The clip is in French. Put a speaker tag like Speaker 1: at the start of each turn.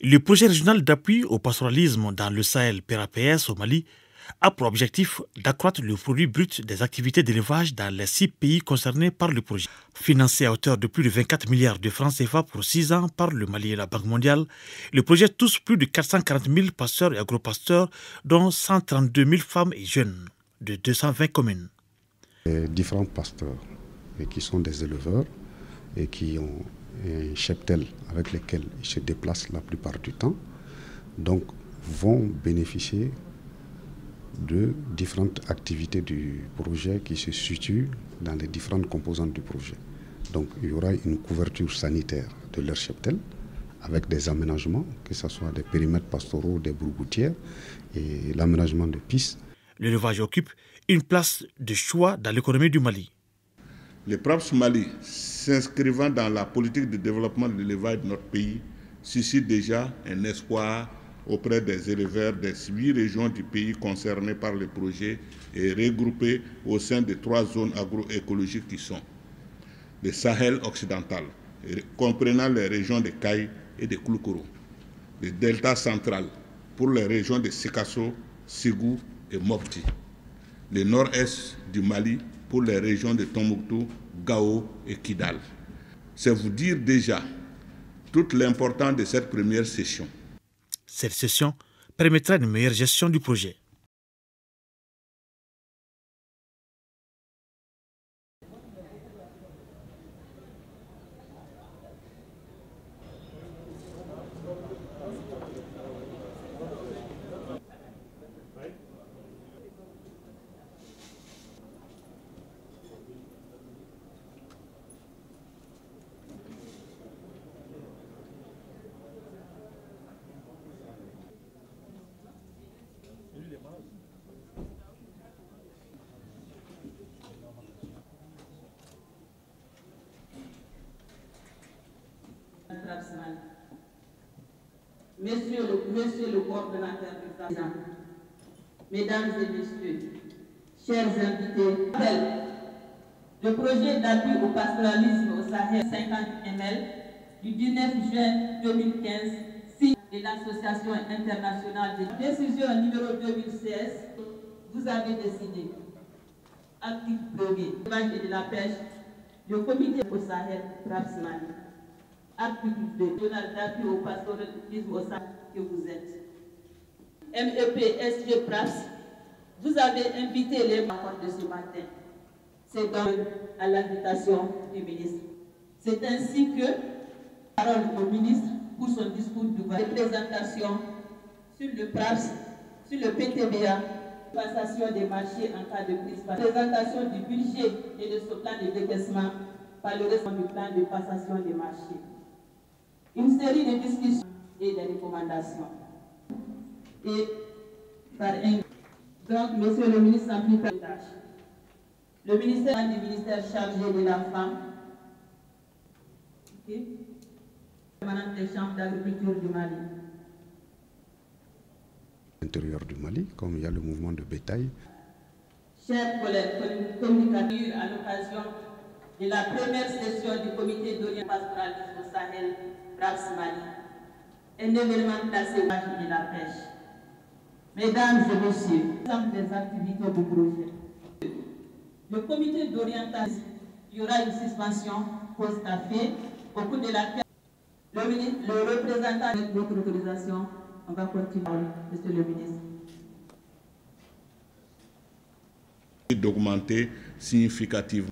Speaker 1: Le projet régional d'appui au pastoralisme dans le Sahel PRAPS au Mali a pour objectif d'accroître le produit brut des activités d'élevage dans les 6 pays concernés par le projet. Financé à hauteur de plus de 24 milliards de francs CFA pour 6 ans par le Mali et la Banque mondiale, le projet touche plus de 440 000 pasteurs et agropasteurs, dont 132 000 femmes et jeunes de 220 communes.
Speaker 2: Les différents pasteurs qui sont des éleveurs et qui ont un cheptel avec lequel ils se déplacent la plupart du temps, donc vont bénéficier de différentes activités du projet qui se situent dans les différentes composantes du projet. Donc il y aura une couverture sanitaire de leur cheptel avec des aménagements, que ce soit des périmètres pastoraux, des bourgoutières et l'aménagement de pistes.
Speaker 1: L'élevage occupe une place de choix dans l'économie du Mali.
Speaker 3: Le PRAPS Mali, s'inscrivant dans la politique de développement de l'élevage de notre pays, suscite déjà un espoir auprès des éleveurs des 8 régions du pays concernées par le projet et regroupées au sein de 3 zones agroécologiques qui sont le Sahel occidental, comprenant les régions de Caille et de Kouloukoro, le Delta central pour les régions de Sikasso, Ségou et Mopti, le nord-est du Mali pour les régions de Tombouctou, Gao et Kidal. C'est vous dire déjà toute l'importance de cette première session.
Speaker 1: Cette session permettra une meilleure gestion du projet.
Speaker 4: Monsieur le coordonnateur du président, mesdames et messieurs, chers invités, le projet d'appui au pastoralisme au Sahel 50 ml du 19 juin 2015 signe de l'Association internationale de décision numéro 2016, vous avez décidé, article 1er, de la pêche, le comité au Sahel PRAPS Mali. Article 2, journal d'appui au pastoralisme au Sahel que vous êtes. MEP SG PRAPS, vous avez invité les membres de ce matin. C'est donc à l'invitation du ministre. C'est ainsi que, parole au ministre pour son discours de présentation sur le PRAPS, sur le PTBA, passation des marchés en cas de crise, présentation du budget et de ce plan de décaissement par le reste du plan de passation des marchés. Une série de discussions et de recommandations. Et par un... Donc, monsieur le ministre, s'applique la tâche. Le ministère du ministère chargé de la femme, permanente des chambres d'agriculture du Mali.
Speaker 2: L'intérieur du Mali, comme il y a le mouvement de bétail.
Speaker 4: Chers collègues, communicateurs, à l'occasion de la première session du comité d'orientation pastoralisme au Sahel, PRAPS Mali, un événement placé au marché de la pêche. Mesdames et messieurs, l'ensemble des activités du projet. Le comité d'orientation, il y aura une suspension post-café au cours de laquelle le représentant avec votre autorisation, on va continuer, monsieur le ministre.
Speaker 3: D'augmenter significativement.